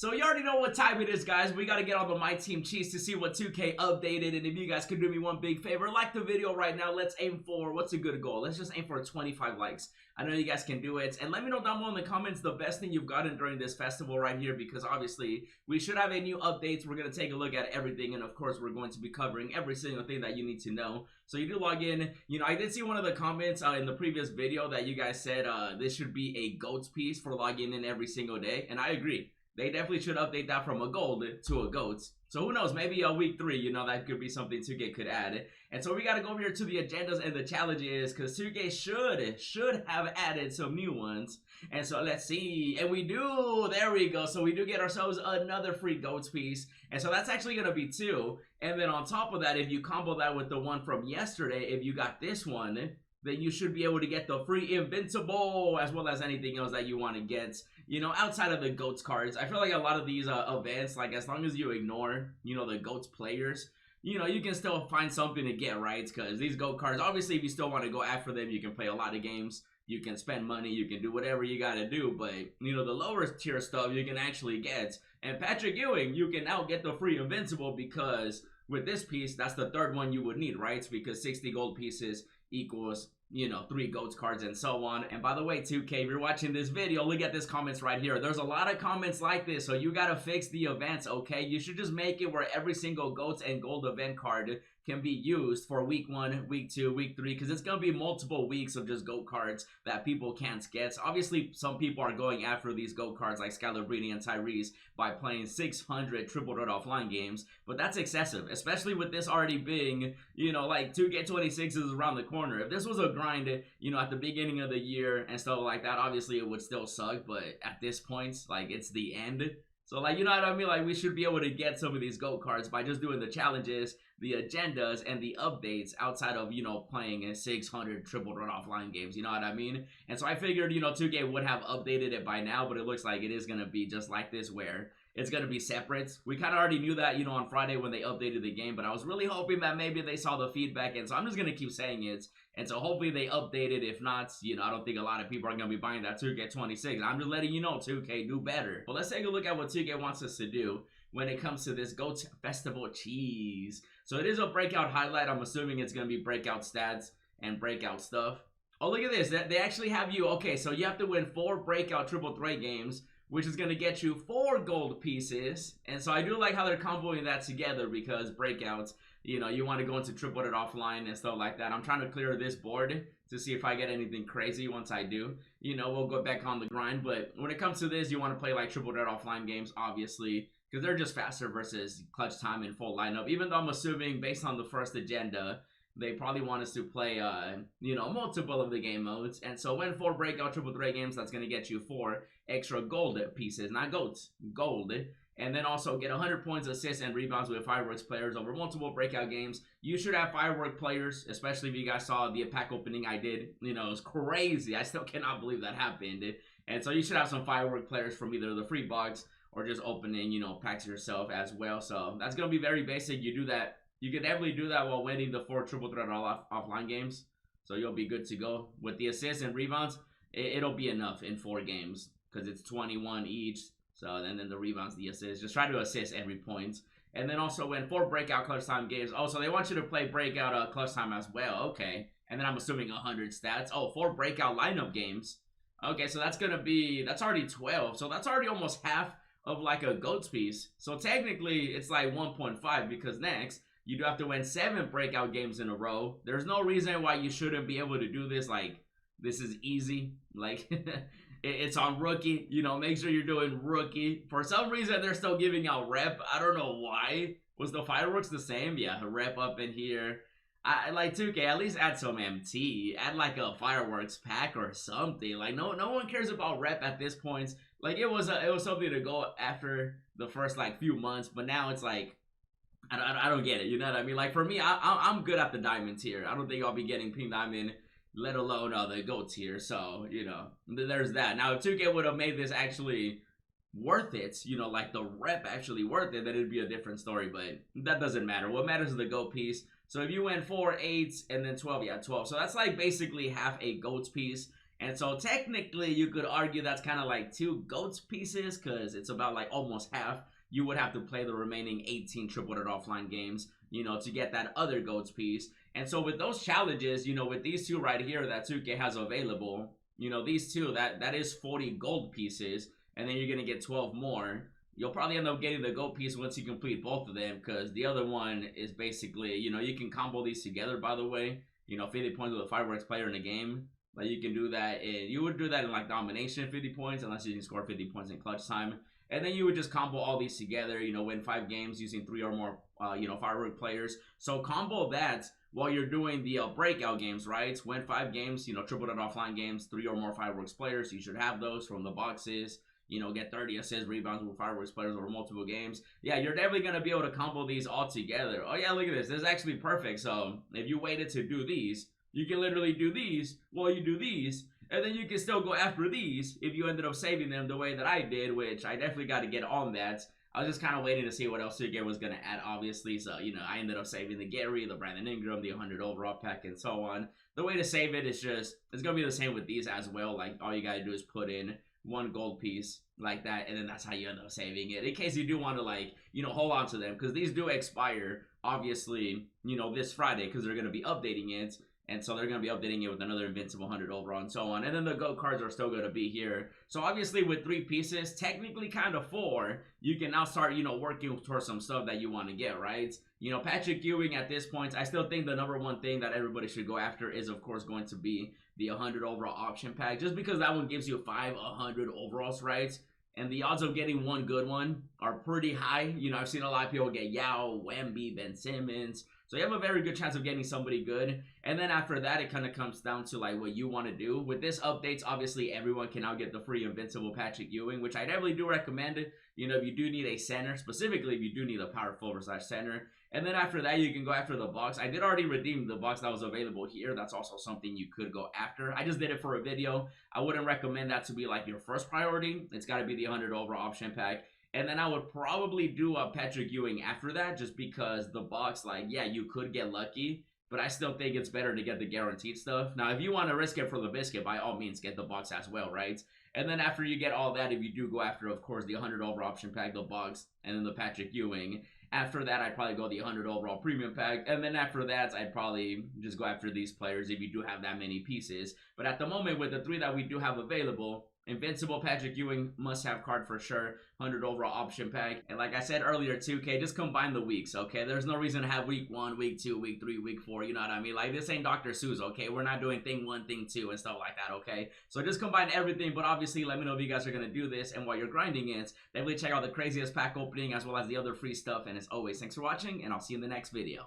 So you already know what time it is, guys. We got to get on the My Team cheats to see what 2K updated. And if you guys could do me one big favor, like the video right now. Let's aim for, what's a good goal? Let's just aim for 25 likes. I know you guys can do it. And let me know down below in the comments the best thing you've gotten during this festival right here. Because obviously, we should have a new updates. We're going to take a look at everything. And of course, we're going to be covering every single thing that you need to know. So you do log in. You know, I did see one of the comments in the previous video that you guys said this should be a GOATS piece for logging in every single day. And I agree. They definitely should update that from a gold to a GOATS. So who knows, maybe week 3, you know, that could be something 2K could add. And so we got to go over here to the agendas and the challenges because 2K should have added some new ones. And so let's see. And we do. There we go. So we do get ourselves another free GOATS piece. And so that's actually going to be 2. And then on top of that, if you combo that with the one from yesterday, if you got this one, then you should be able to get the free Invincible as well as anything else that you want to get, you know, outside of the GOATS cards. I feel like a lot of these events, like as long as you ignore, you know, the GOATS players, you know, you can still find something to get, right? Because these GOAT cards, obviously, if you still want to go after them, you can play a lot of games. You can spend money, you can do whatever you got to do, but, you know, the lower tier stuff you can actually get. And Patrick Ewing, you can now get the free Invincible because with this piece, that's the third one you would need, right? Because 60 gold pieces equals, you know, 3 GOATS cards and so on. And by the way, 2K, if you're watching this video, look at this comments right here. There's a lot of comments like this, so you gotta fix the events, okay? You should just make it where every single GOATS and gold event card can be used for week 1, week 2, week 3, because it's gonna be multiple weeks of just GOAT cards that people can't get. Obviously, some people are going after these GOAT cards like Skylar Breedy and Tyrese by playing 600 triple threat offline games, but that's excessive, especially with this already being, you know, like 2K26 is around the corner. If this was a grind, you know, at the beginning of the year and stuff like that, obviously it would still suck, but at this point, like, it's the end. So, like, you know what I mean? Like, we should be able to get some of these GOAT cards by just doing the challenges, the agendas, and the updates outside of, you know, playing 600 triple threat offline games. You know what I mean? And so I figured, you know, 2K would have updated it by now, but it looks like it is going to be just like this where it's going to be separate. We kind of already knew that, you know, on Friday when they updated the game, but I was really hoping that maybe they saw the feedback, and so I'm just going to keep saying it. And so hopefully they update it. If not, you know, I don't think a lot of people are going to be buying that 2K26. I'm just letting you know, 2K, do better. But let's take a look at what 2K wants us to do when it comes to this GOAT Festival cheese. So it is a breakout highlight. I'm assuming it's going to be breakout stats and breakout stuff. Oh, look at this. They actually have you. Okay, so you have to win 4 breakout triple threat games, which is going to get you 4 gold pieces. And so I do like how they're comboing that together because breakouts, you know, you want to go into triple threat offline and stuff like that. I'm trying to clear this board to see if I get anything crazy. Once I do, you know, we'll go back on the grind. But when it comes to this, you want to play like triple threat offline games, obviously, because they're just faster versus clutch time and full lineup. Even though I'm assuming based on the first agenda, they probably want us to play, you know, multiple of the game modes. And so win 4 breakout triple threat games, that's going to get you 4 extra gold pieces, not GOATs, gold. And then also get 100 points, assists, and rebounds with Fireworks players over multiple breakout games. You should have Fireworks players, especially if you guys saw the pack opening I did. You know, it was crazy. I still cannot believe that happened. And so you should have some Fireworks players from either the free box or just opening, you know, packs yourself as well. So that's going to be very basic. You do that. You can definitely do that while winning the 4 triple threat offline games. So you'll be good to go. With the assists and rebounds, it'll be enough in 4 games because it's 21 each. So and then the rebounds, the assists. Just try to assist every point. And then also win 4 breakout clutch time games. Oh, so they want you to play breakout clutch time as well. Okay. And then I'm assuming 100 stats. Oh, 4 breakout lineup games. Okay, so that's going to be, that's already 12. So that's already almost half of like a GOATS piece. So technically it's like 1.5 because next you do have to win 7 breakout games in a row. There's no reason why you shouldn't be able to do this. Like, this is easy. Like, it's on rookie. You know, make sure you're doing rookie. For some reason, they're still giving out rep. I don't know why. Was the Fireworks the same? Yeah, rep up in here. I like 2K, at least add some MT. Add like a Fireworks pack or something. Like, no one cares about rep at this point. Like, it was something to go after the first like few months, but now it's like, I don't get it, you know what I mean? Like, for me, I'm good at the diamond tier. I don't think I'll be getting pink diamond, let alone the GOAT tier. So, you know, there's that. Now, if 2K would have made this actually worth it, you know, like the rep actually worth it, then it'd be a different story, but that doesn't matter. What matters is the GOAT piece. So if you win 4, 8, and then 12, yeah, 12. So that's like basically half a GOATS piece. And so technically you could argue that's kind of like 2 GOATs pieces, because it's about like almost half. You would have to play the remaining 18 triple threat offline games, you know, to get that other GOATs piece. And so with those challenges, you know, with these 2 right here that 2K has available, you know, these 2, that is 40 gold pieces, and then you're gonna get 12 more. You'll probably end up getting the gold piece once you complete both of them, because the other one is basically, you know, you can combo these together, by the way. You know, 50 points with a fireworks player in a game. Like, you can do that, and you would do that in like domination 50 points, unless you can score 50 points in clutch time. And then you would just combo all these together, you know, win 5 games using 3 or more, you know, firework players. So combo that while you're doing the breakout games, right? Win 5 games, you know, triple that offline games, 3 or more fireworks players. You should have those from the boxes. You know, get 30 assists, rebounds with fireworks players over multiple games. Yeah, you're definitely going to be able to combo these all together. Oh yeah, look at this. This is actually perfect. So if you waited to do these, you can literally do these while you do these, and then you can still go after these if you ended up saving them the way that I did, which I definitely got to get on that. I was just kind of waiting to see what else 2K was going to add, obviously. So, you know, I ended up saving the Gary, the Brandon Ingram, the 100 overall pack, and so on. The way to save it is just, it's going to be the same with these as well. Like, all you got to do is put in 1 gold piece like that, and then that's how you end up saving it, in case you do want to, like, you know, hold on to them, because these do expire, obviously, you know, this Friday, because they're going to be updating it. And so they're going to be updating it with another Invincible 100 overall and so on. And then the GOAT cards are still going to be here. So obviously with 3 pieces, technically kind of 4, you can now start, you know, working towards some stuff that you want to get, right? You know, Patrick Ewing at this point, I still think the #1 thing that everybody should go after is, of course, going to be the 100 overall option pack. Just because that one gives you 5 100 overalls, right? And the odds of getting 1 good one are pretty high. You know, I've seen a lot of people get Yao, Wemby, Ben Simmons. So you have a very good chance of getting somebody good. And then after that, it kind of comes down to like what you want to do. With this updates, obviously everyone can now get the free Invincible Patrick Ewing, which I definitely do recommend it. You know, if you do need a center, specifically if you do need a power forward / center. And then after that, you can go after the box. I did already redeem the box that was available here. That's also something you could go after. I just did it for a video. I wouldn't recommend that to be like your first priority. It's got to be the 100 overall option pack. And then I would probably do a Patrick Ewing after that, just because the box, like, yeah, you could get lucky, but I still think it's better to get the guaranteed stuff. Now, if you want to risk it for the biscuit, by all means, get the box as well, right? And then after you get all that, if you do go after, of course, the 100 overall option pack, the box, and then the Patrick Ewing, after that, I'd probably go the 100 overall premium pack. And then after that, I'd probably just go after these players if you do have that many pieces. But at the moment, with the 3 that we do have available, Invincible Patrick Ewing, must-have card for sure. 100 overall option pack. And like I said earlier, 2K, just combine the weeks, okay? There's no reason to have week 1, week 2, week 3, week 4, you know what I mean? Like, this ain't Dr. Seuss, okay? We're not doing thing 1, thing 2, and stuff like that, okay? So just combine everything, but obviously let me know if you guys are going to do this. And while you're grinding it, definitely check out the craziest pack opening as well as the other free stuff. And as always, thanks for watching, and I'll see you in the next video.